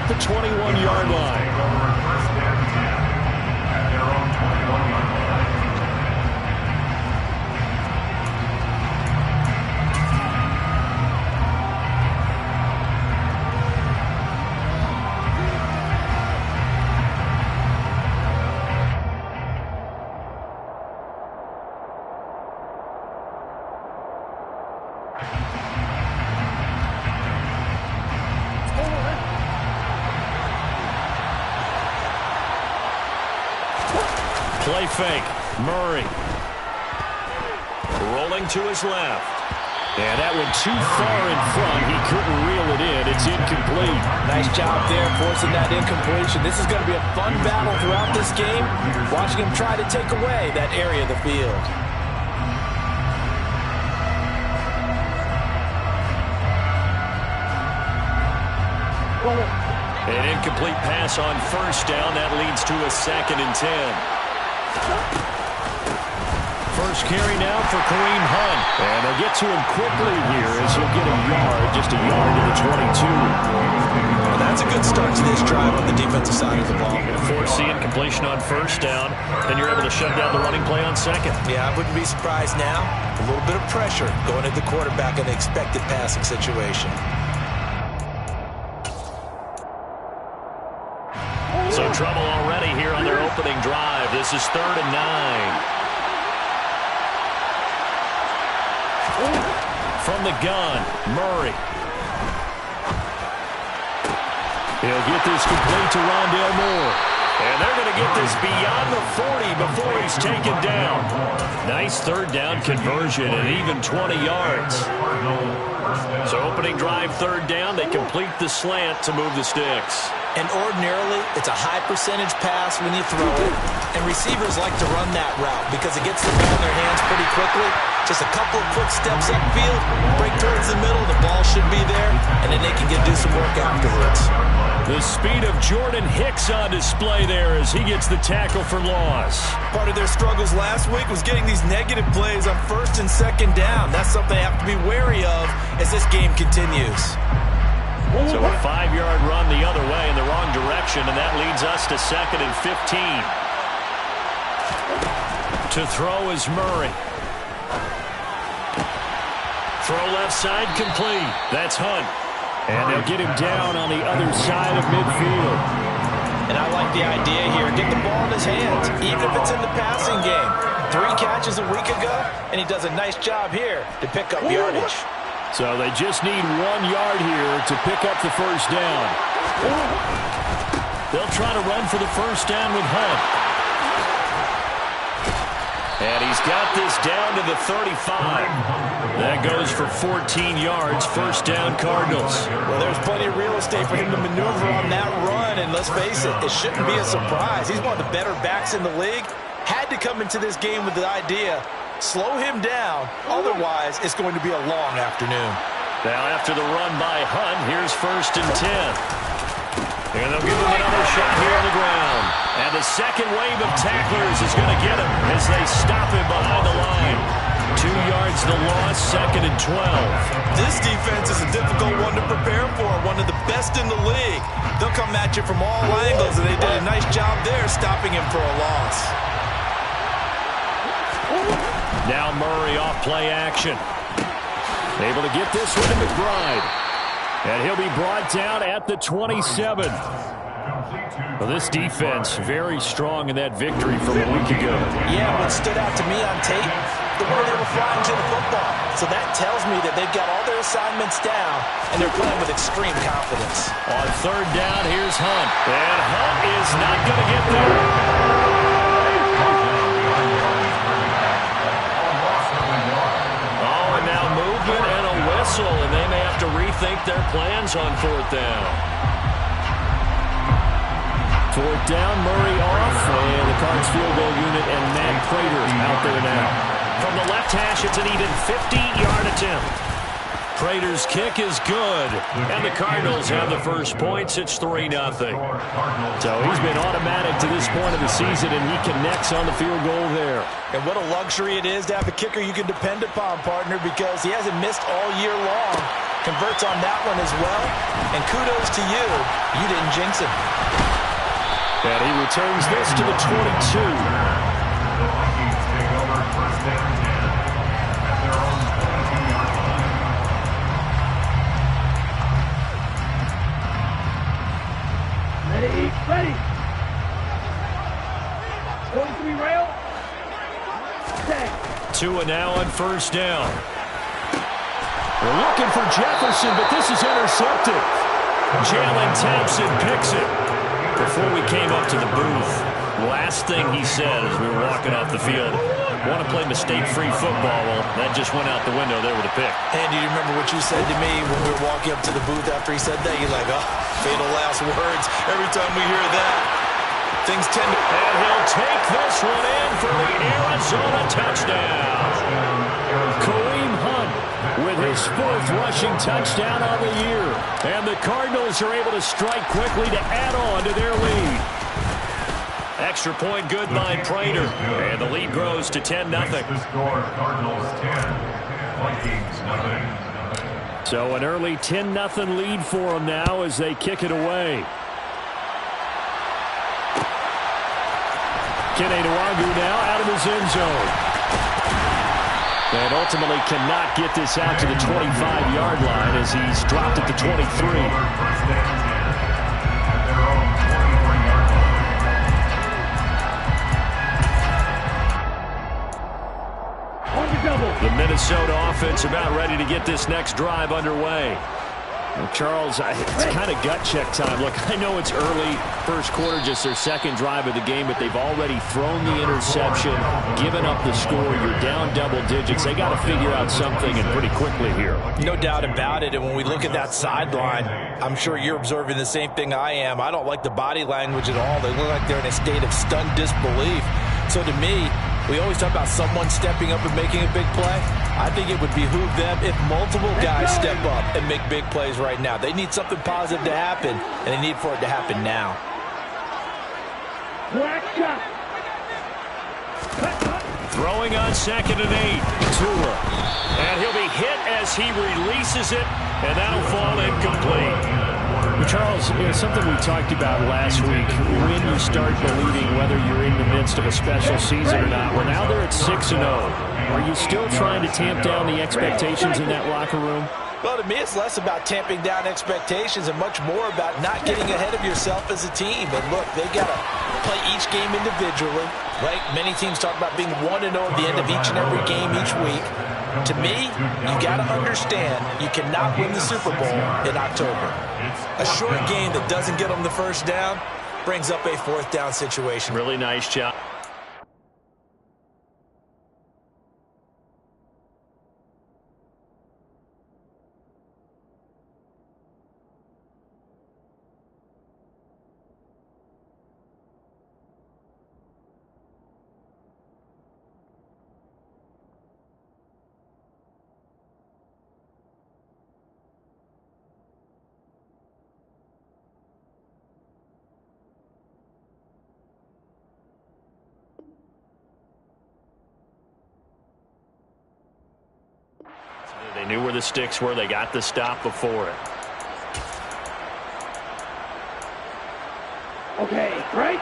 at the 21-yard line. Play fake. Murray. Rolling to his left. And that went too far in front. He couldn't reel it in. It's incomplete. Nice job there forcing that incompletion. This is going to be a fun battle throughout this game. Watching him try to take away that area of the field. An incomplete pass on first down. That leads to a 2nd and 10. First carry now for Kareem Hunt. And they'll get to him quickly here as he'll get a yard, just a yard to the 22. Well, that's a good start to this drive on the defensive side of the ball. Force the incompletion on first down, and you're able to shut down the running play on second. Yeah, I wouldn't be surprised now. A little bit of pressure going at the quarterback in the expected passing situation. So trouble already here on their opening drive. This is 3rd and 9. From the gun, Murray. He'll get this complete to Rondale Moore. And they're going to get this beyond the 40 before he's taken down. Nice 3rd down conversion and even 20 yards. So opening drive 3rd down, they complete the slant to move the sticks. And ordinarily, it's a high percentage pass when you throw it. And receivers like to run that route because it gets the ball in their hands pretty quickly. Just a couple of quick steps upfield, break towards the middle, the ball should be there, and then they can do some work afterwards. The speed of Jordan Hicks on display there as he gets the tackle for loss. Part of their struggles last week was getting these negative plays on 1st and 2nd down. That's something they have to be wary of as this game continues. So a 5-yard run the other way in the wrong direction, and that leads us to 2nd and 15. To throw is Murray. Throw left side complete. That's Hunt. And they'll get him down on the other side of midfield. And I like the idea here. Get the ball in his hands, even if it's in the passing game. 3 catches a week ago, and he does a nice job here to pick up yardage. So they just need 1 yard here to pick up the first down. They'll try to run for the first down with Hunt. And he's got this down to the 35. That goes for 14 yards. First down, Cardinals. Well, there's plenty of real estate for him to maneuver on that run. And let's face it, it shouldn't be a surprise. He's one of the better backs in the league. Had to come into this game with the idea, slow him down. Otherwise, it's going to be a long afternoon. Now, after the run by Hunt, here's 1st and 10. And they'll give him another shot here on the ground. And the second wave of tacklers is going to get him as they stop him behind the line. 2 yards the loss, 2nd and 12. This defense is a difficult one to prepare for, one of the best in the league. They'll come at you from all angles, and they did a nice job there stopping him for a loss. Now Murray off play action. Able to get this one to McBride. And he'll be brought down at the 27. Well, this defense very strong in that victory from a week ago. Yeah, what stood out to me on tape, the way they were flying to the football. So that tells me that they've got all their assignments down, and they're playing with extreme confidence. On 3rd down, here's Hunt. And Hunt is not going to get there. And a whistle, and they may have to rethink their plans on 4th down. 4th down, Murray off, and the Cards field goal unit and Matt Prater out there now. From the left hash, it's an even 50-yard attempt. Prater's kick is good, and the Cardinals have the first points. It's 3-0. So he's been automatic to this point of the season, and he connects on the field goal there. And what a luxury it is to have a kicker you can depend upon, partner, because he hasn't missed all year long. converts on that one as well. And kudos to you. You didn't jinx him. And he returns this to the 22. Ready. 43 rail. Tua now on first down. We're looking for Jefferson, but this is intercepted. Jalen Thompson picks it. Before we came up to the booth, last thing he said as we were walking off the field, want to play mistake-free football. Well, that just went out the window there with a pick. And do you remember what you said to me when we were walking up to the booth after he said that? You're like, oh, fatal last words. Every time we hear that, things tend to... And he'll take this one in for the Arizona touchdown. Kareem Hunt with his 4th rushing touchdown on the year. And the Cardinals are able to strike quickly to add on to their lead. Extra point good by Prater. And the lead grows to 10-0. So an early 10-0 lead for them now as they kick it away. Kene Nwangwu now out of his end zone. And ultimately cannot get this out to the 25-yard line as he's dropped at the 23. The Minnesota offense about ready to get this next drive underway. Well, Charles, it's kind of gut check time. Look, I know it's early, first quarter, just their second drive of the game, but they've already thrown the interception, given up the score. You're down double digits. They got to figure out something, and pretty quickly here. No doubt about it, and when we look at that sideline, I'm sure you're observing the same thing I am. I don't like the body language at all. They look like they're in a state of stunned disbelief. So to me, we always talk about someone stepping up and making a big play. I think it would behoove them if multiple guys step up and make big plays right now. They need something positive to happen, and they need for it to happen now. Throwing on 2nd and 8. Tua. And he'll be hit as he releases it, and that'll fall incomplete. Charles, something we talked about last week, when you start believing whether you're in the midst of a special season or not, well, now they're at 6-0. Are you still trying to tamp down the expectations in that locker room? Well, to me, it's less about tamping down expectations and much more about not getting ahead of yourself as a team. And look, they got to play each game individually, right? Many teams talk about being 1-0 at the end of each and every game each week. To me, you got to understand you cannot win the Super Bowl in October. A short game that doesn't get them the first down brings up a 4th down situation. Really nice job. They knew where the sticks were. They got the stop before it. Okay, right?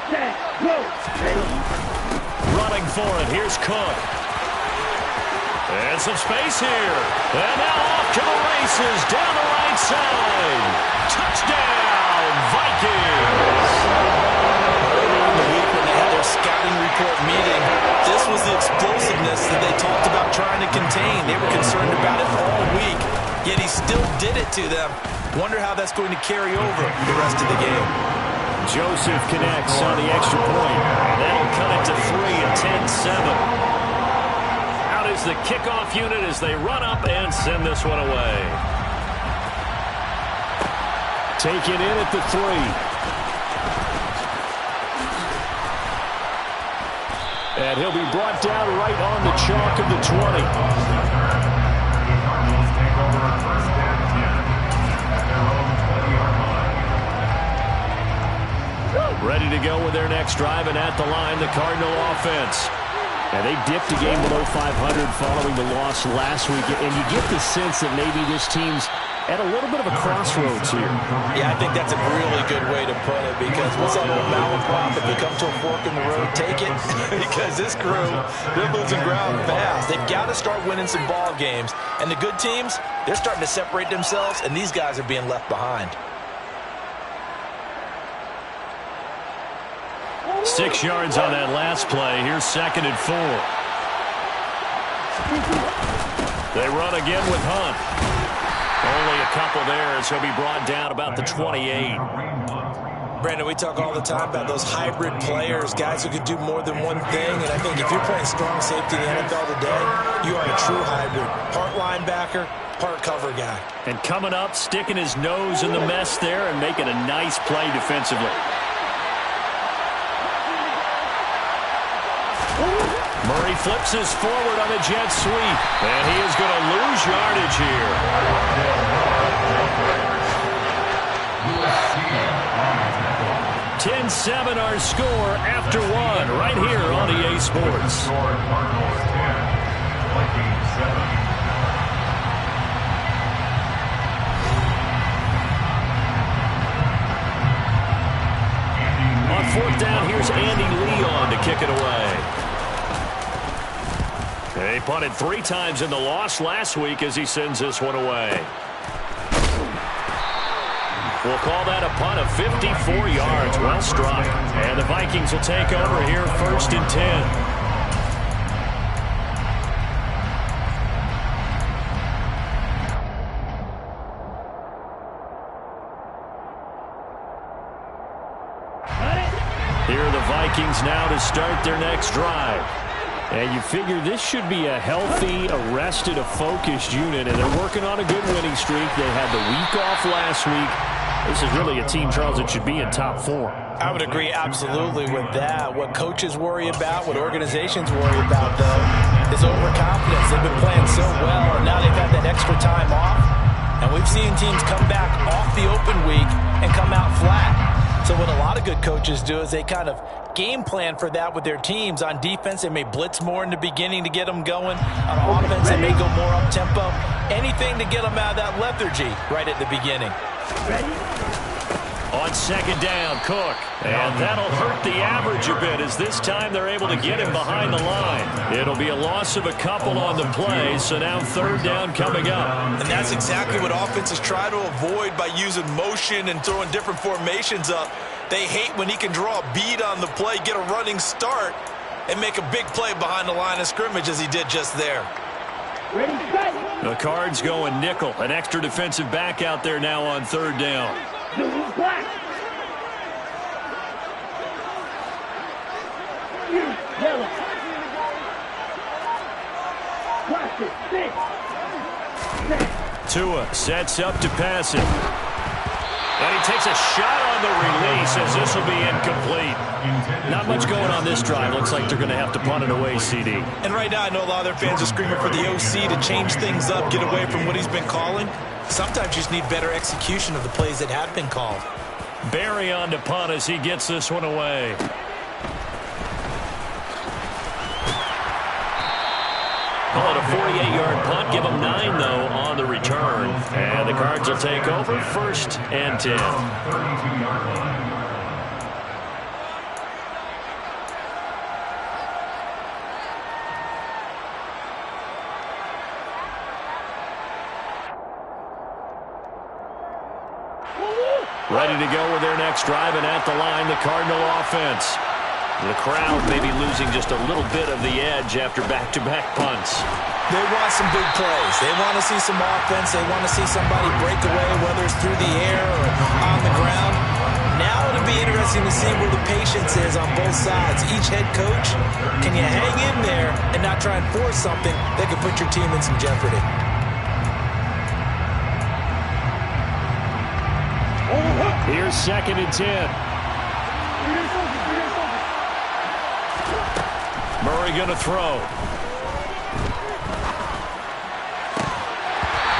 Set, go! Running for it. Here's Cook. And some space here. And now off to the races down the right side. Touchdown, Vikings. Earlier in the week when they had their scouting report meeting, this was the explosiveness that they talked about trying to contain. They were concerned about it all week, yet he still did it to them. Wonder how that's going to carry over the rest of the game. Joseph connects on the extra point. And that'll cut it to 3 at 10-7. Out is the kickoff unit as they run up and send this one away. Taken in at the 3. And he'll be brought down right on the chalk of the 20. Ready to go with their next drive, and at the line, the Cardinal offense. And they dipped a game below 500 following the loss last week, and you get the sense that maybe this team's at a little bit of a crossroads here. Yeah, I think that's a really good way to put it, because what's that old malaprop? If they come to a fork in the road, take it. Because this crew, they're losing ground fast. They've got to start winning some ball games. And the good teams, they're starting to separate themselves, and these guys are being left behind. 6 yards on that last play. Here's 2nd and 4. They run again with Hunt. Only a couple there, as he'll be brought down about the 28. Brandon, we talk all the time about those hybrid players, guys who could do more than one thing. And I think if you're playing strong safety in the NFL today, you are a true hybrid. Part linebacker, part cover guy. And coming up, sticking his nose in the mess there and making a nice play defensively. Murray flips his forward on a jet sweep, and he is going to lose yardage here. 10-7 our score after 1 right here on EA Sports. On 4th down, here's Andy Leon to kick it away. They punted 3 times in the loss last week as he sends this one away. We'll call that a punt of 54 yards. Well struck. And the Vikings will take over here 1st and 10. Here are the Vikings now to start their next drive. And you figure this should be a healthy, arrested, a focused unit, and they're working on a good winning streak. They had the week off last week. This is really a team, Charles, that should be in top 4. I would agree absolutely with that. What coaches worry about, what organizations worry about, though, is overconfidence. They've been playing so well, and now they've had that extra time off. And we've seen teams come back off the open week and come out flat. So what a lot of good coaches do is they kind of game plan for that with their teams. On defense, they may blitz more in the beginning to get them going. On offense, they may go more up-tempo. Anything to get them out of that lethargy right at the beginning. On 2nd down, Cook. And that'll hurt the average a bit, as this time they're able to get him behind the line. It'll be a loss of a couple on the play, so now 3rd down coming up. And that's exactly what offenses try to avoid by using motion and throwing different formations up. They hate when he can draw a bead on the play, get a running start, and make a big play behind the line of scrimmage as he did just there. The Cards going nickel. An extra defensive back out there now on 3rd down. Tua sets up to pass it. And he takes a shot on the release, as this will be incomplete. Not much going on this drive. Looks like they're going to have to punt it away, CD. And right now, I know a lot of their fans are screaming for the OC to change things up, get away from what he's been calling. Sometimes you just need better execution of the plays that have been called. Barry on to punt as he gets this one away. Call it a 48-yard punt. Give them 9, though, on the return. And the Cards will take over 1st and 10. Ready to go with their next drive, and at the line, the Cardinal offense. The crowd may be losing just a little bit of the edge after back-to-back punts. They want some big plays. They want to see some offense. They want to see somebody break away, whether it's through the air or on the ground. Now it'll be interesting to see where the patience is on both sides. Each head coach, can you hang in there and not try and force something that could put your team in some jeopardy? Here's 2nd and 10. Murray going to throw.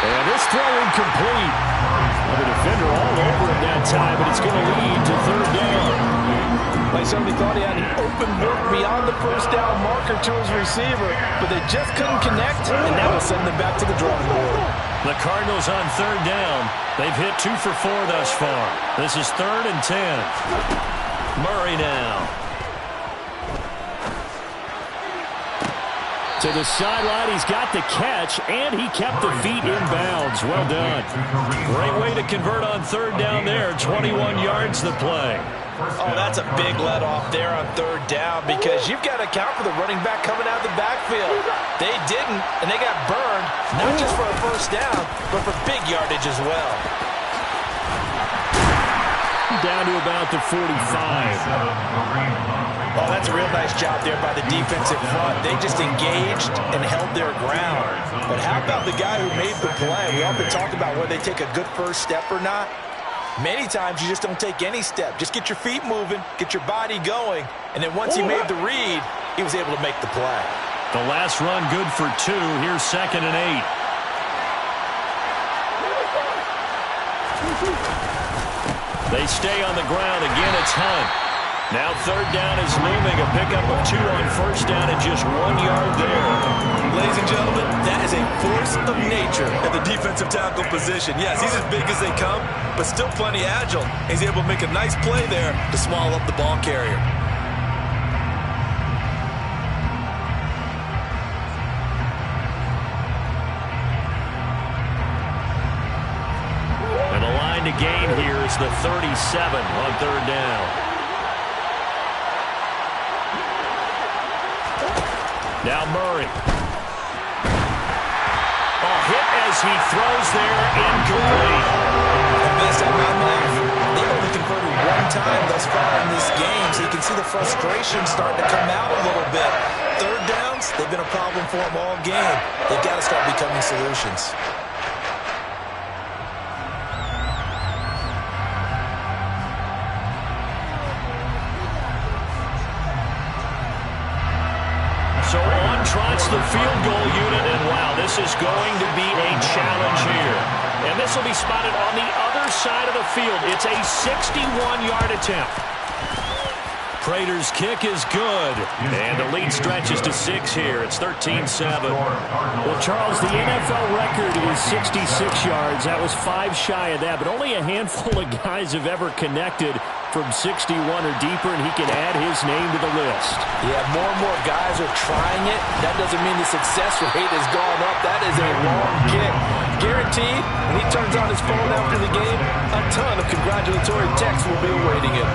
And this throw incomplete. The defender all over it that time, but it's going to lead to 3rd down. Well, he certainly thought he had an open look beyond the first down marker to his receiver, but they just couldn't connect, and that will send them back to the drawing board. The Cardinals on third down. They've hit 2 for 4 thus far. This is 3rd and 10. Murray now. To the sideline, he's got the catch, and he kept the feet in bounds. Well done. Great way to convert on third down there. 21 yards the play. Oh, that's a big let-off there on third down because you've got to account for the running back coming out of the backfield. They didn't, and they got burned, not just for a first down, but for big yardage as well. Down to about the 45. Oh, that's a real nice job there by the defensive front. They just engaged and held their ground. But how about the guy who made the play? We often talk about whether they take a good first step or not. Many times you just don't take any step. Just get your feet moving, get your body going, and then once he made the read, he was able to make the play. The last run good for 2. Here's 2nd and 8. They stay on the ground. Again, it's Hunt. Now third down is looming. A pickup of 2 on first down and just 1 yard there. Ladies and gentlemen, that is a force of nature at the defensive tackle position. Yes, he's as big as they come, but still plenty agile. He's able to make a nice play there to swallow up the ball carrier. And the line to gain here is the 37 on third down. Now Murray. Hit as he throws there, incomplete. And based on my math, they've only converted 1 time thus far in this game, so you can see the frustration starting to come out a little bit. Third downs, they've been a problem for them all game. They've got to start becoming solutions. So on trots the field goal unit, and wow, this is going to be a challenge here. And this will be spotted on the other side of the field. It's a 61-yard attempt. Prater's kick is good, and the lead stretches to 6 here. It's 13-7. Well, Charles, the NFL record is 66 yards. That was 5 shy of that, but only a handful of guys have ever connected from 61 or deeper, and he can add his name to the list. Yeah, more and more guys are trying it. That doesn't mean the success rate has gone up. That is a long kick. Guaranteed, when he turns on his phone after the game, a ton of congratulatory texts will be awaiting him.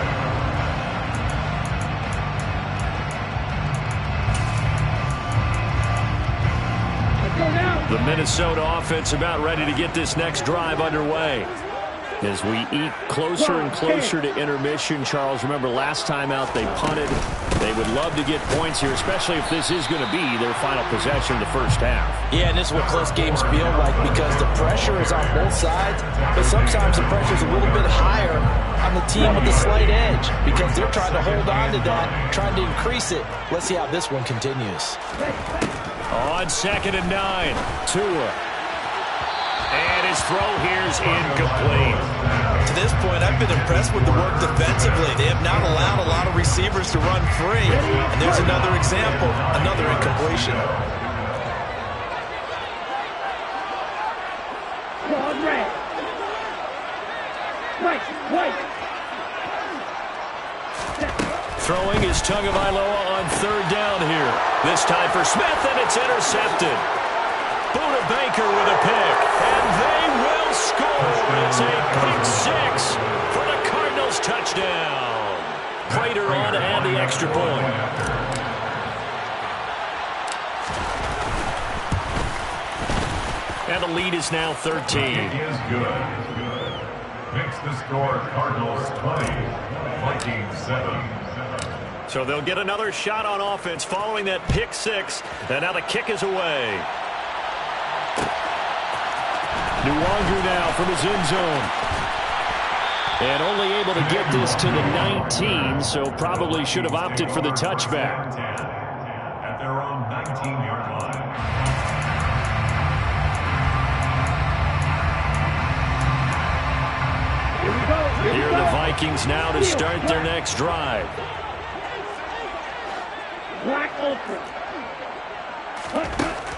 The Minnesota offense about ready to get this next drive underway. As we eat closer and closer to intermission, Charles, remember last time out they punted. They would love to get points here, especially if this is going to be their final possession of the first half. Yeah, and this is what close games feel like because the pressure is on both sides, but sometimes the pressure is a little bit higher on the team with the slight edge because they're trying to hold on to that, trying to increase it. Let's see how this one continues. On 2nd and 9, Tua. And his throw here is incomplete. To this point, I've been impressed with the work defensively. They have not allowed a lot of receivers to run free. And there's another example, another incompletion. Throwing is Tagovailoa on third down here. This time for Smith, and it's intercepted. Buda Baker with a pick, and they will score. It's a pick 6 for the Cardinals touchdown. Prater on to add the extra point. And the lead is now 13. It is good. Makes the score Cardinals 20, Vikings 7. So they'll get another shot on offense following that pick 6. And now the kick is away. Nwangu now from his end zone. And only able to get this to the 19, so probably should have opted for the touchback. At their own 19-yard line. Here are the Vikings now to start their next drive. ultra.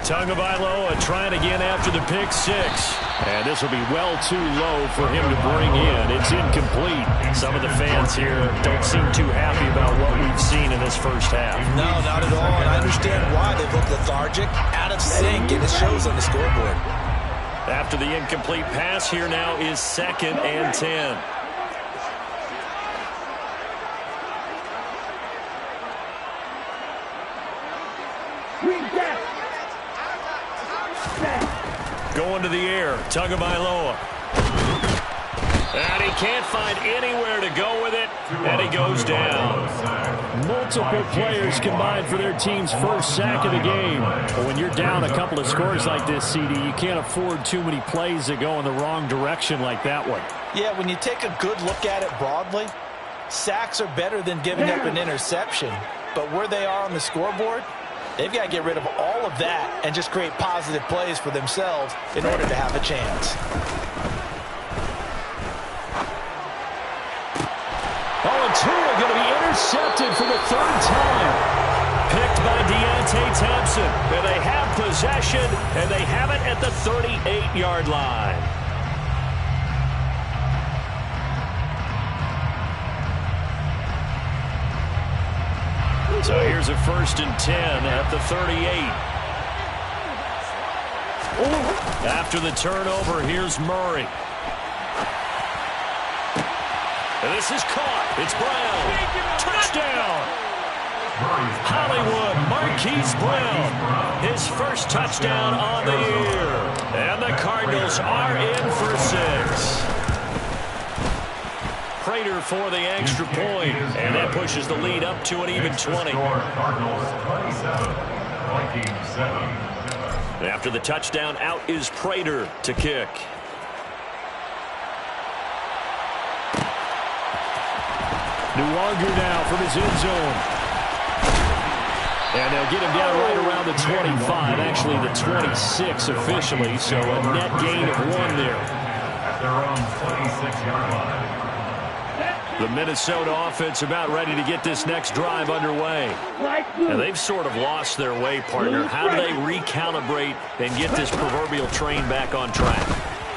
Tagovailoa trying again after the pick six. And this will be well too low for him to bring in. It's incomplete. Some of the fans here don't seem too happy about what we've seen in this first half. No, not at all. And I understand why. They've looked lethargic, out of sync, and it shows on the scoreboard. After the incomplete pass, here now is 2nd and 10. Going to the air, Tagovailoa. And he can't find anywhere to go with it, and he goes down. Multiple players combined for their team's first sack of the game. But when you're down a couple of scores like this, CD, you can't afford too many plays that go in the wrong direction like that one. Yeah, when you take a good look at it broadly, sacks are better than giving up an interception. But where they are on the scoreboard, they've got to get rid of all of that and just create positive plays for themselves in order to have a chance. Oh, and Tua going to be intercepted for the 3rd time. Picked by Deontay Thompson. And they have possession, and they have it at the 38-yard line. So here's a 1st and 10 at the 38. After the turnover, here's Murray. And this is caught. It's Brown. Touchdown. Hollywood Marquise Brown. His first touchdown on the year. And the Cardinals are in for 6. Prater for the extra point, and that pushes the lead up to an even 20. Cardinals 27, Vikings 7. After the touchdown, out is Prater to kick. Nuwanger now from his end zone. And they'll get him down right around the 25, actually the 26 officially, so a net gain of 1 there. At their own 26-yard line. The Minnesota offense about ready to get this next drive underway. And they've sort of lost their way, partner. How do they recalibrate and get this proverbial train back on track?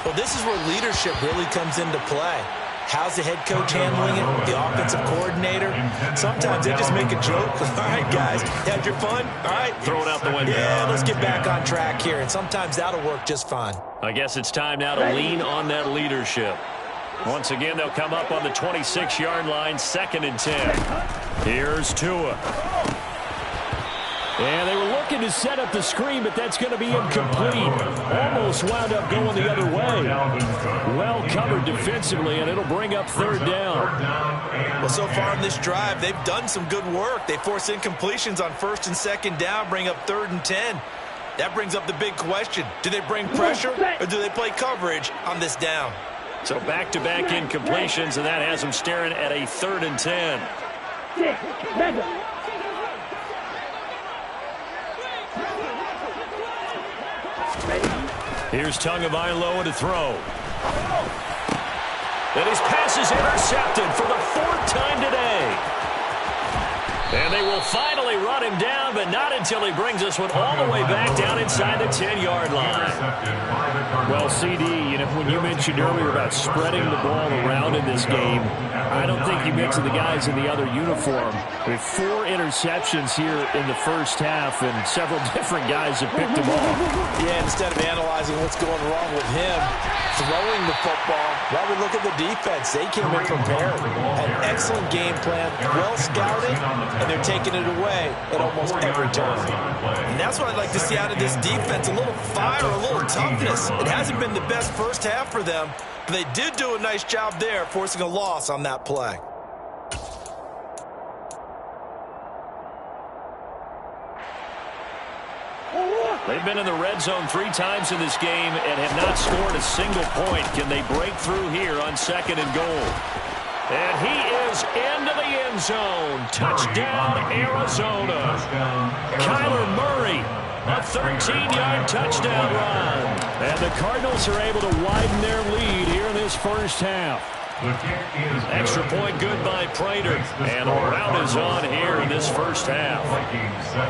Well, this is where leadership really comes into play. How's the head coach handling it? The offensive coordinator? Sometimes they just make a joke. All right, guys, you had your fun? All right. Throw it out the window. Yeah, let's get back on track here. And sometimes that'll work just fine. I guess it's time now to lean on that leadership. Once again, they'll come up on the 26-yard line, 2nd and 10. Here's Tua. And they were looking to set up the screen, but that's going to be incomplete. Almost wound up going the other way. Well covered defensively, and it'll bring up 3rd down. Well, so far in this drive, they've done some good work. They force incompletions on 1st and 2nd down, bring up 3rd and 10. That brings up the big question. Do they bring pressure, or do they play coverage on this down? So back-to-back incompletions, and that has them staring at a 3rd and 10. Here's Tagovailoa to throw. And his pass is intercepted for the 4th time today. And they will finally run him down, but not until he brings this one all the way back down inside the 10-yard line. Well, CD, you know, when you mentioned earlier about spreading the ball around in this game, I don't think you mentioned the guys in the other uniform. With 4 interceptions here in the first half, and several different guys have picked them off. Yeah, instead of analyzing what's going wrong with him, throwing the football, while we look at the defense, they came in prepared. An excellent game plan, well scouted, and they're taking it away at almost every turn. And that's what I'd like to see out of this defense, a little fire, a little toughness. It hasn't been the best first half for them, but they did do a nice job there, forcing a loss on that play. They've been in the red zone 3 times in this game and have not scored a single point. Can they break through here on 2nd and goal? And he is into the end zone. Touchdown, Arizona. Kyler Murray, a 13-yard touchdown run. And the Cardinals are able to widen their lead here in this first half. The kick is Extra good. point good by Prater. And a rout is on here in this first half. Vikings 7.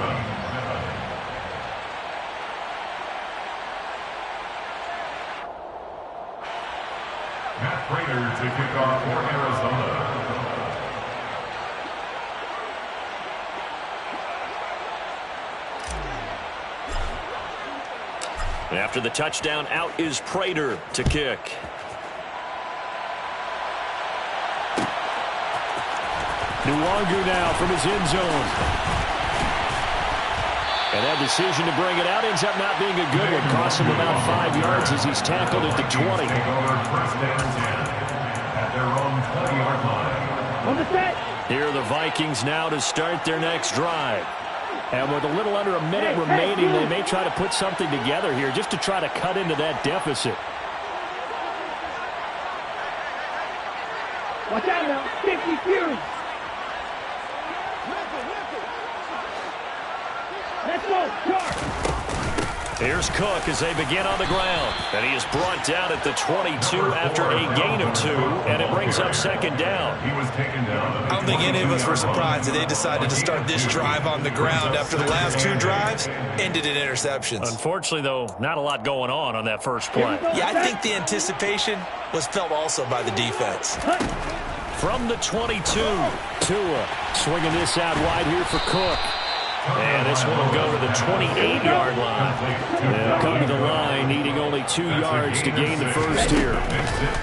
Matt Prater to kick off for Arizona. After the touchdown, out is Prater to kick. Nwangu now from his end zone. And that decision to bring it out ends up not being a good one. Costs him about 5 yards as he's tackled at the 20. Take over first and 10 at their own 20-yard line. On the set. Here are the Vikings now to start their next drive. And with a little under a minute remaining, they may try to put something together here just to try to cut into that deficit. Watch out now. 50 Fury. Let's go. Charge. Here's Cook as they begin on the ground. And he is brought down at the 22 after a gain of 2. And it brings up second down. He was taken down. I don't think any of us were surprised that they decided to start this drive on the ground after the last 2 drives ended in interceptions. Unfortunately, though, not a lot going on that first play. Yeah, I think the anticipation was felt also by the defense. From the 22, Tua swinging this out wide here for Cook. And this one will go to the 28-yard line. They'll come to the line, needing only 2 yards to gain the first here.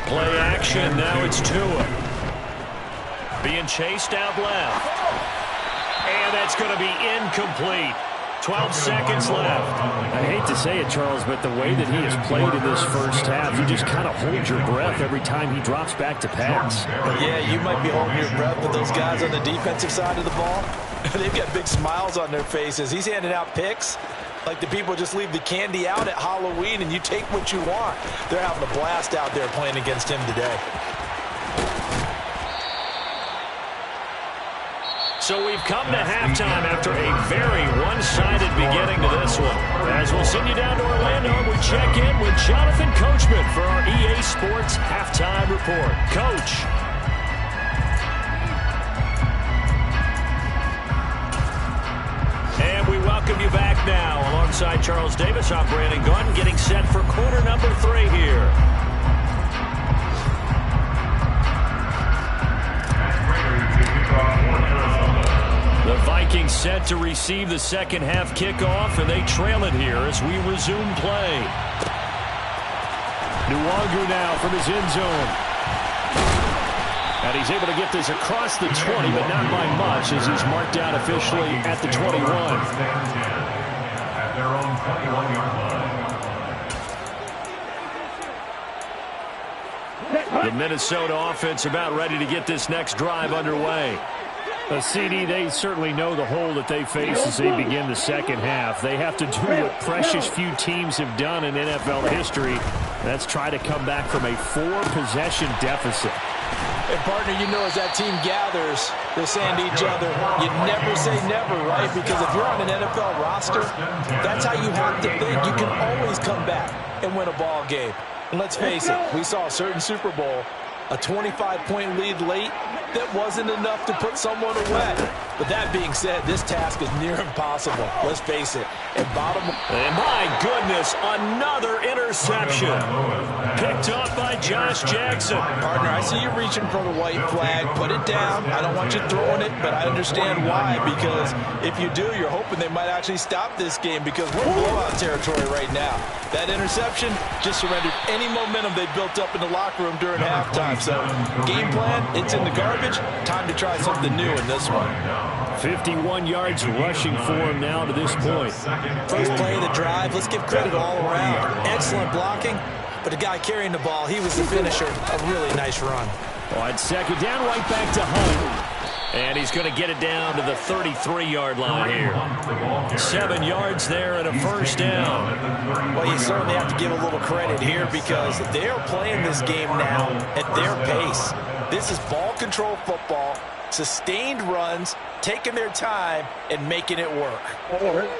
Play action, now it's Tua. Being chased out left. And that's going to be incomplete. 12 seconds left. I hate to say it, Charles, but the way that he has played in this first half, you just kind of hold your breath every time he drops back to pass. Yeah, you might be holding your breath, but those guys on the defensive side of the ball, they've got big smiles on their faces. He's handing out picks like the people just leave the candy out at Halloween and you take what you want. They're having a blast out there playing against him today. So we've come to halftime after a very one-sided beginning to this one. As we'll send you down to Orlando, we check in with Jonathan Coachman for our EA Sports Halftime Report. Coach. And we welcome you back now. Alongside Charles Davis, I'm Brandon Gaudin, getting set for quarter number 3 here. The Vikings set to receive the second half kickoff, and they trail it here as we resume play. Nwangu now from his end zone. And he's able to get this across the 20, but not by much as he's marked out officially at the 21. At their own 21-yard line. The Minnesota offense about ready to get this next drive underway. CD, they certainly know the hole that they face as they begin the second half. They have to do what precious few teams have done in NFL history. That's try to come back from a 4-possession deficit. And, partner, you know as that team gathers, they're saying to each other, you never say never, right? Because if you're on an NFL roster, that's how you have to think. You can always come back and win a ball game. And let's face it, we saw a certain Super Bowl, a 25-point lead late, that wasn't enough to put someone away. But that being said, this task is near impossible. Let's face it. And my goodness, another interception. Picked off by Josh Jackson. Partner, I see you reaching for the white flag. Put it down. I don't want you throwing it, but I understand why. Because if you do, you're hoping they might actually stop this game because we're in blowout territory right now. That interception just surrendered any momentum they built up in the locker room during halftime. So, game plan, it's in the garbage. Time to try something new in this one. 51 yards rushing for him now to this point. First play of the drive, let's give credit all around. Excellent blocking, but the guy carrying the ball, he was the finisher. A really nice run. On second down, right back to Hunt. And he's going to get it down to the 33-yard line here. 7 yards there and a first down. Well, you certainly have to give a little credit here because they're playing this game now at their pace. This is ball control football, sustained runs, taking their time, and making it work.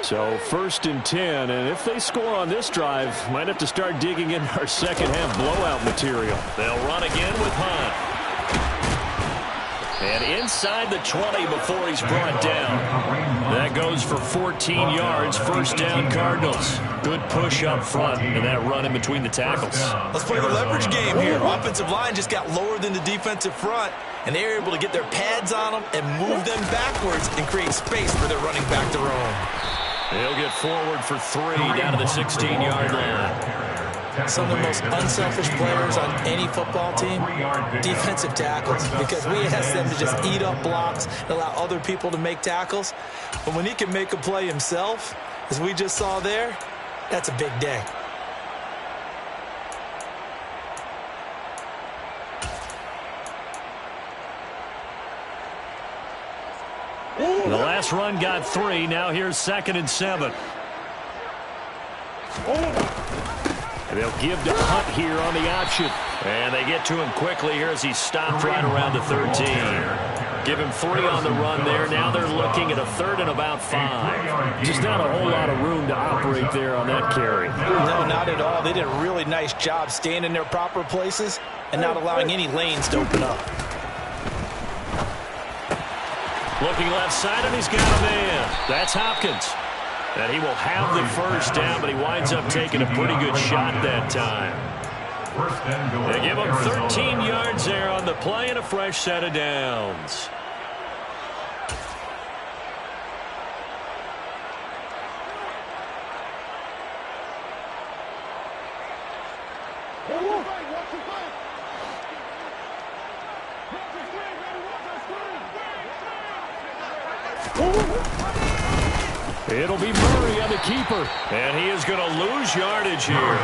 So 1st and 10, and if they score on this drive, might have to start digging in our second half blowout material. They'll run again with Hunt. And inside the 20 before he's brought down. That goes for 14 yards. First down, Cardinals. Good push up front and that run in between the tackles. Let's play the leverage game here. Offensive line just got lower than the defensive front, and they were able to get their pads on them and move them backwards and create space for their running back to roam. He'll get forward for 3 down to the 16-yard line. Some of the most unselfish players on any football team, defensive tackles, because we ask them to just eat up blocks and allow other people to make tackles. But when he can make a play himself, as we just saw there, that's a big day. The last run got 3. Now here's 2nd and 7. They'll give to Hunt here on the option. And they get to him quickly here as he stopped right around the 13. Give him 3 on the run there. Now they're looking at a 3rd and about 5. Just not a whole lot of room to operate there on that carry. No, not at all. They did a really nice job staying in their proper places and not allowing any lanes to open up. Looking left side, and he's got a man. That's Hopkins. And he will have the first down, but he winds up taking a pretty good shot that time. They give him 13 yards there on the play and a fresh set of downs. It'll be Murray on the keeper, and he is going to lose yardage here.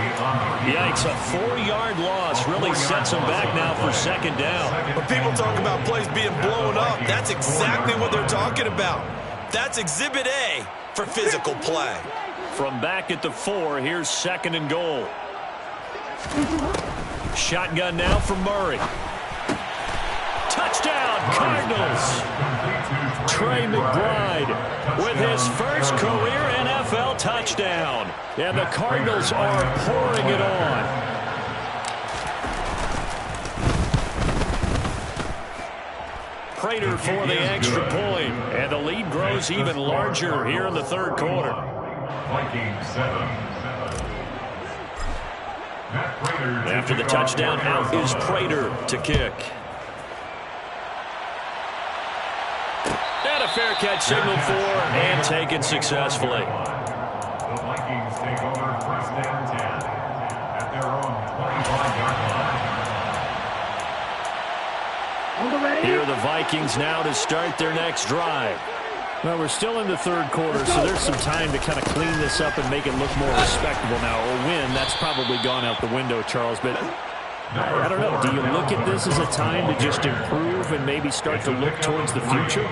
Yikes, a 4-yard loss really sets him back now for 2nd down. When people talk about plays being blown up, that's exactly what they're talking about. That's Exhibit A for physical play. From back at the 4, here's 2nd and goal. Shotgun now for Murray. Touchdown, Cardinals. Trey McBride with his first career NFL touchdown. And the Cardinals are pouring it on. Prater for the extra point. And the lead grows even larger here in the 3rd quarter. After the touchdown, out is Prater to kick. And a fair catch signaled for and taken successfully. The Vikings take over 1st and 10 at their own 25-yard line. Here are the Vikings now to start their next drive. Well, we're still in the 3rd quarter, so there's some time to kind of clean this up and make it look more respectable now. Or win, that's probably gone out the window, Charles. But I don't know. Do you look at this as a time to just improve and maybe start to look towards the future?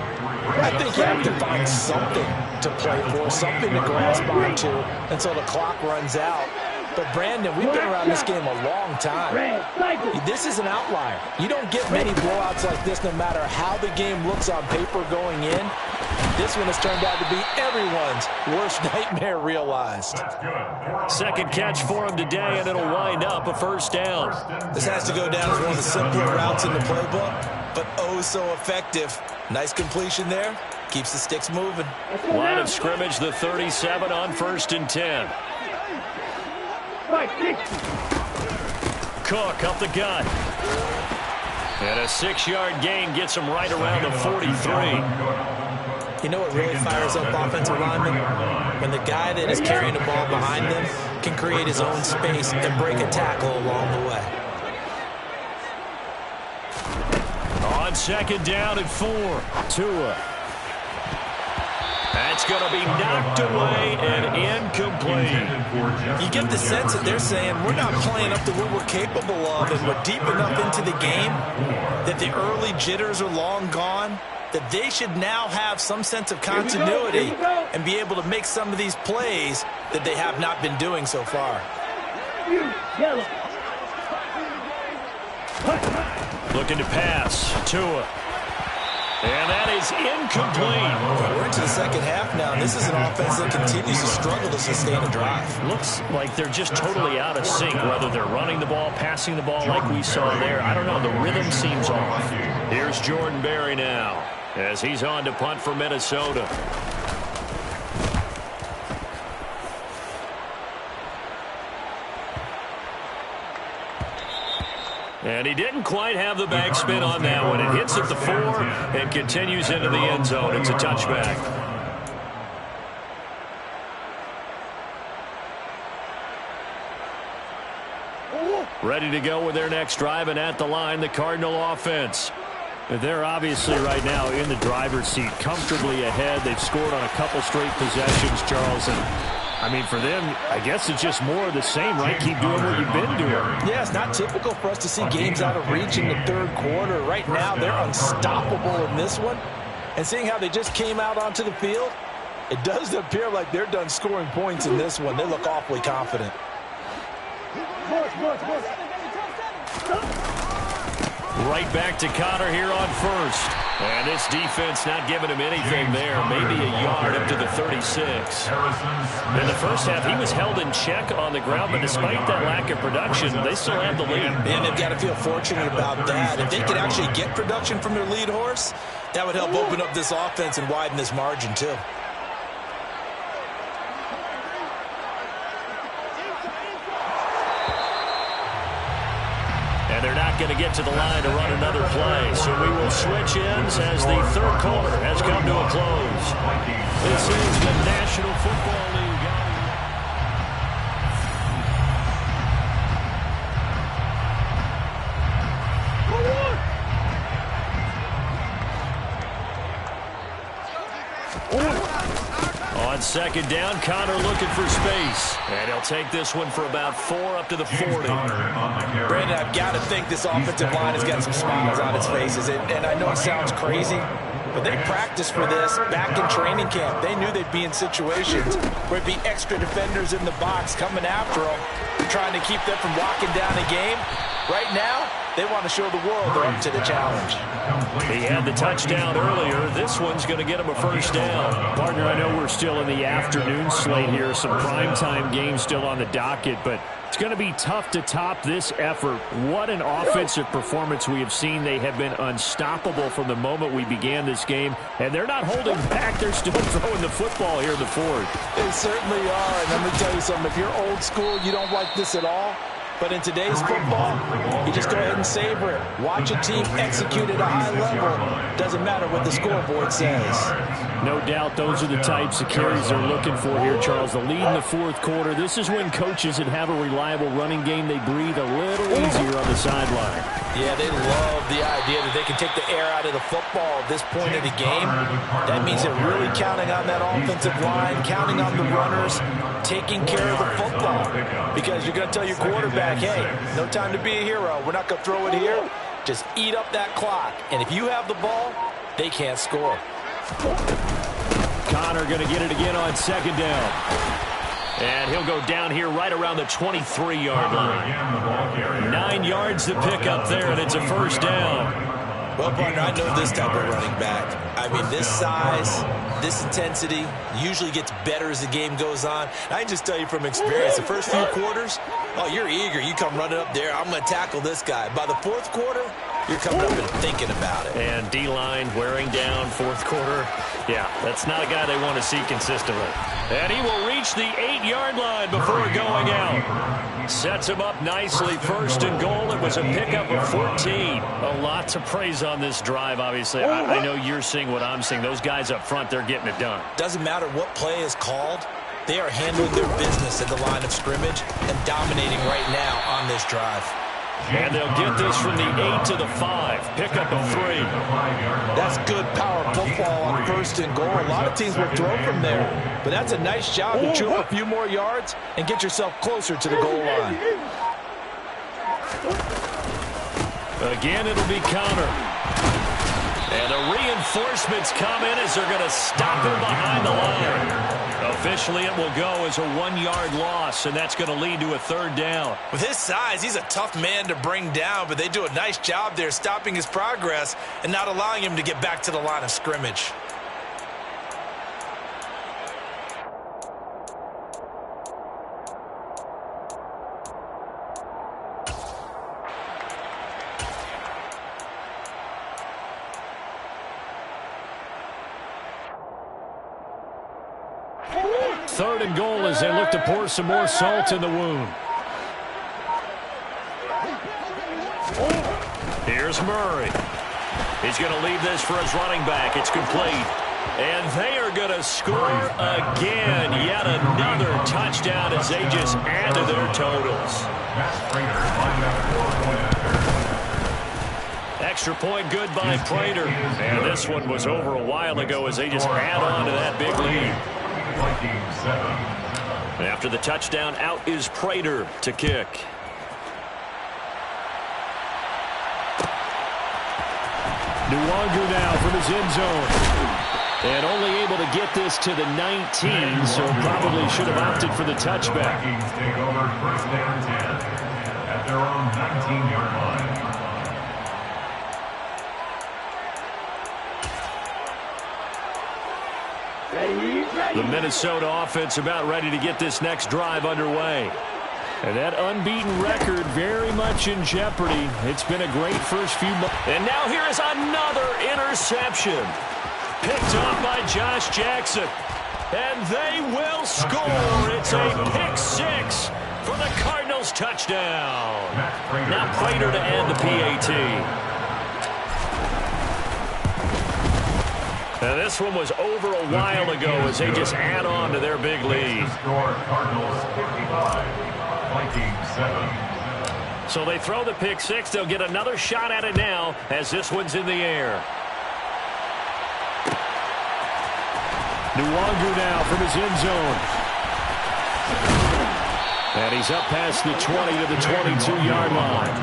I think you have to find something to play for, something to grasp onto until the clock runs out. But, Brandon, we've been around this game a long time. This is an outlier. You don't get many blowouts like this no matter how the game looks on paper going in. This one has turned out to be everyone's worst nightmare realized. 2nd catch for him today, and it'll wind up a 1st down. This has to go down as one of the simpler routes in the playbook, but oh so effective. Nice completion there. Keeps the sticks moving. Line of scrimmage, the 37 on 1st and 10. Cook up the gut. And a 6-yard gain gets him right around the 43. You know what really fires up offensive linemen? When the guy that is carrying the ball behind them can create his own space and break a tackle along the way. On 2nd down and 4. Tua. That's going to be knocked away and incomplete. You get the sense that they're saying we're not playing up to what we're capable of, and we're deep enough into the game that the early jitters are long gone, that they should now have some sense of continuity and be able to make some of these plays that they have not been doing so far. Looking to pass. Tua. And that is incomplete. We're into the second half now, and this is an offense that continues to struggle to sustain a drive. Looks like they're just totally out of sync, whether they're running the ball, passing the ball like we saw there. I don't know. The rhythm seems off. Here's Jordan Berry now as he's on to punt for Minnesota. And he didn't quite have the backspin on that one. It hits at the 4 and continues into the end zone. It's a touchback. Ready to go with their next drive, and at the line, the Cardinal offense. They're obviously right now in the driver's seat, comfortably ahead. They've scored on a couple straight possessions, Charles. And I mean, for them, I guess it's just more of the same, right? Keep doing what you've been doing. Yeah, it's not typical for us to see games out of reach in the third quarter. Right now, they're unstoppable in this one. And seeing how they just came out onto the field, it does appear like they're done scoring points in this one. They look awfully confident. Right back to Connor here on first. And this defense not giving him anything there. Maybe a yard up to the 36. In the first half, he was held in check on the ground, but despite that lack of production, they still have the lead. And they've got to feel fortunate about that. If they could actually get production from their lead horse, that would help open up this offense and widen this margin too. And they're not going to get to the line to run another play. So we will switch ends as the third quarter has come to a close. This is the National Football League. On second down, Connor looking for space. And he'll take this one for about 4 up to the 40. Brandon, I've got to think this offensive line has got some smiles on its faces. And I know it sounds crazy, but they practiced for this back in training camp. They knew they'd be in situations where it'd be extra defenders in the box coming after them, trying to keep them from locking down a game. Right now, they want to show the world they're up to the challenge. He had the touchdown earlier. This one's going to get him a first down. Partner, I know we're still in the afternoon slate here. Some primetime games still on the docket, but it's going to be tough to top this effort. What an offensive performance we have seen. They have been unstoppable from the moment we began this game, and they're not holding back. They're still throwing the football here in the fourth. They certainly are, and let me tell you something. If you're old school, you don't like this at all. But in today's football, you just go ahead and savor it. Watch a team execute at a high level. Doesn't matter what the scoreboard says. No doubt those are the types of carries they're looking for here, Charles. The lead in the fourth quarter. This is when coaches that have a reliable running game, they breathe a little easier on the sideline. Yeah, they love the idea that they can take the air out of the football at this point of the game. That means they're really counting on that offensive line, counting on the runners, taking care of the football. Because you're going to tell your quarterback, hey, no time to be a hero. We're not going to throw it here. Just eat up that clock. And if you have the ball, they can't score. Connor going to get it again on second down. And he'll go down here right around the 23-yard line. 9 yards to pick up there, and it's a first down. Well, partner, I know this type of running back. I mean, this size, this intensity usually gets better as the game goes on. I can just tell you from experience, the first few quarters, oh, you're eager. You come running up there, I'm going to tackle this guy. By the fourth quarter, you're coming up and thinking about it. And D-line wearing down fourth quarter. Yeah, that's not a guy they want to see consistently. And he will reach the 8-yard line before going out. Sets him up nicely. First and goal. It was a pickup of 14. A lot to praise on this drive, obviously. I know you're seeing what I'm seeing. Those guys up front, they're getting it done. Doesn't matter what play is called. They are handling their business at the line of scrimmage and dominating right now on this drive. And they'll get this from the 8 to the 5. Pickup of 3. That's good power football on first and goal. A lot of teams will throw from there. But that's a nice job to chew up a few more yards and get yourself closer to the goal line. Again, it'll be Connor. And the reinforcements come in as they're going to stop him behind the line. Officially, it will go as a 1-yard loss, and that's going to lead to a 3rd down. With his size, he's a tough man to bring down, but they do a nice job there stopping his progress and not allowing him to get back to the line of scrimmage. Third and goal as they look to pour some more salt in the wound. Here's Murray. He's going to leave this for his running back. It's complete. And they are going to score again. Yet another touchdown as they just add to their totals. Extra point good by Prater. And this one was over a while ago as they just add on to that big lead. After the touchdown, out is Prater to kick. Nwangu now from his end zone. And only able to get this to the 19, so probably should have opted for the touchback. Vikings take over 1st and 10 at their own 19-yard line. The Minnesota offense about ready to get this next drive underway. And that unbeaten record very much in jeopardy. It's been a great first few months. And now here is another interception. Picked up by Josh Jackson. And they will score. It's a pick 6 for the Cardinals touchdown. Now Prater to add the PAT. Now this one was over a while ago as they just add on to their big lead. Score Cardinals 55, Vikings 7. So they throw the pick 6. They'll get another shot at it now as this one's in the air. Nwangu now from his end zone. And he's up past the 20 to the 22-yard line.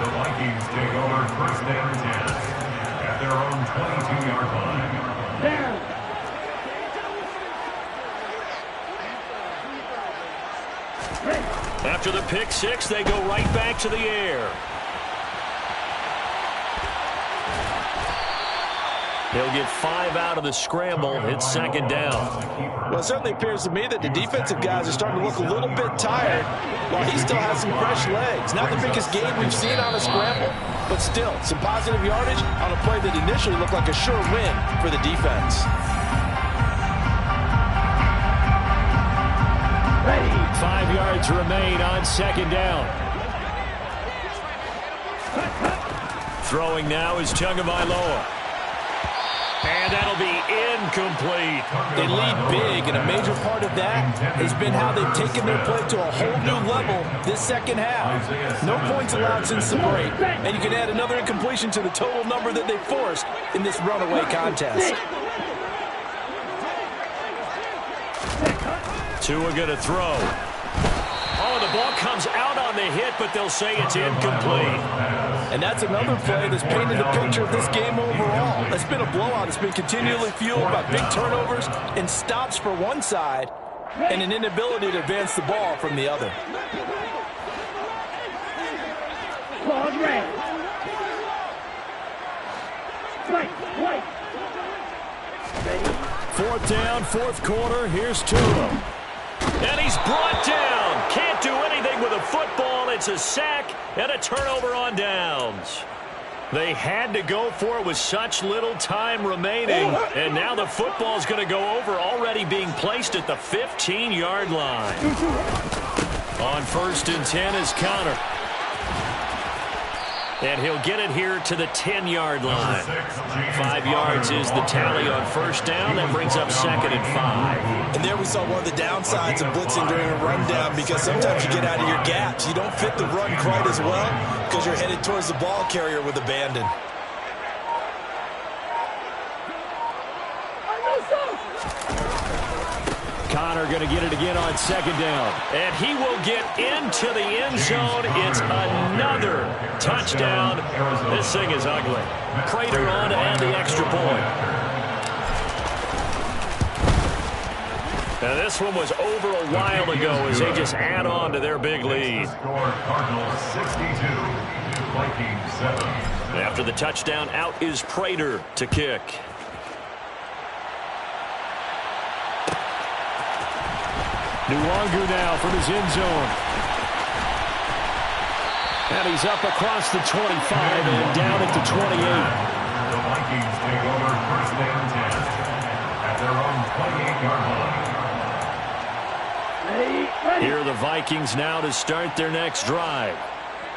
The Vikings take over 1st and 10 at their own 22-yard line. Down. After the pick 6, they go right back to the air. They'll get 5 out of the scramble. It's 2nd down. Well, it certainly appears to me that the defensive guys are starting to look a little bit tired while he still has some fresh legs. Not the biggest game we've seen on a scramble, but still some positive yardage on a play that initially looked like a sure win for the defense. Ready. 5 yards remain on 2nd down. Throwing now is Tagovailoa. And that'll be incomplete. They lead big, and a major part of that has been how they've taken their play to a whole new level this 2nd half. No points allowed since the break, and you can add another incompletion to the total number that they forced in this runaway contest. Tua going to throw. Oh, the ball comes out on the hit, but they'll say it's incomplete. And that's another play that's painted the picture of this game overall. It's been a blowout. It's been continually fueled by big turnovers and stops for one side and an inability to advance the ball from the other. Claws red. White. Ready. 4th down, 4th quarter. Here's Tua. And he's brought down. Can't do anything with a football. It's a sack and a turnover on downs. They had to go for it with such little time remaining. And now the football's going to go over, already being placed at the 15-yard line. On 1st and 10 is Connor. And he'll get it here to the 10-yard line. 5 yards is the tally on 1st down. That brings up 2nd and 5. And there we saw one of the downsides of blitzing during a rundown, because sometimes you get out of your gaps. You don't fit the run quite as well because you're headed towards the ball carrier with abandon. Connor are going to get it again on second down. And he will get into the end zone. It's another touchdown. This thing is ugly. Prater on to add the extra point. Now this one was over a while ago as they just add on to their big lead. Cardinals 62, Vikings 7. After the touchdown, out is Prater to kick. Nwangwu now from his end zone. And he's up across the 25 and down at the 28. The Vikings take over first and 10 at their own 28-yard line. Here are the Vikings now to start their next drive.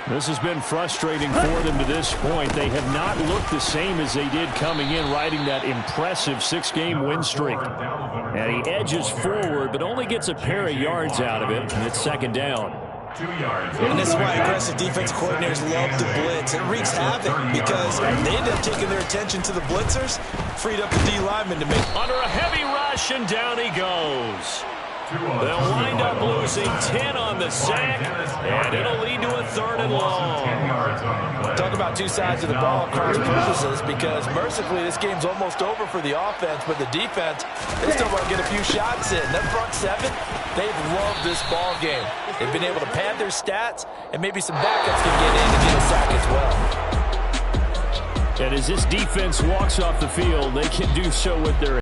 This has been frustrating for them to this point. They have not looked the same as they did coming in, riding that impressive 6-game win streak. And he edges forward, but only gets a pair of yards out of it, and it's second down. 2 yards. And this is why aggressive defense coordinators love to blitz. It wreaks havoc because they end up taking their attention to the blitzers, freed up the D lineman to make. Under a heavy rush, and down he goes. They'll wind up losing 10 on the sack, and it'll lead to a 3rd and long. Talk about two sides of the ball across purposes, because mercifully this game's almost over for the offense, but the defense, they still want to get a few shots in. That front seven, they've loved this ball game. They've been able to pad their stats, and maybe some backups can get in to get a sack as well. And as this defense walks off the field, they can do so with their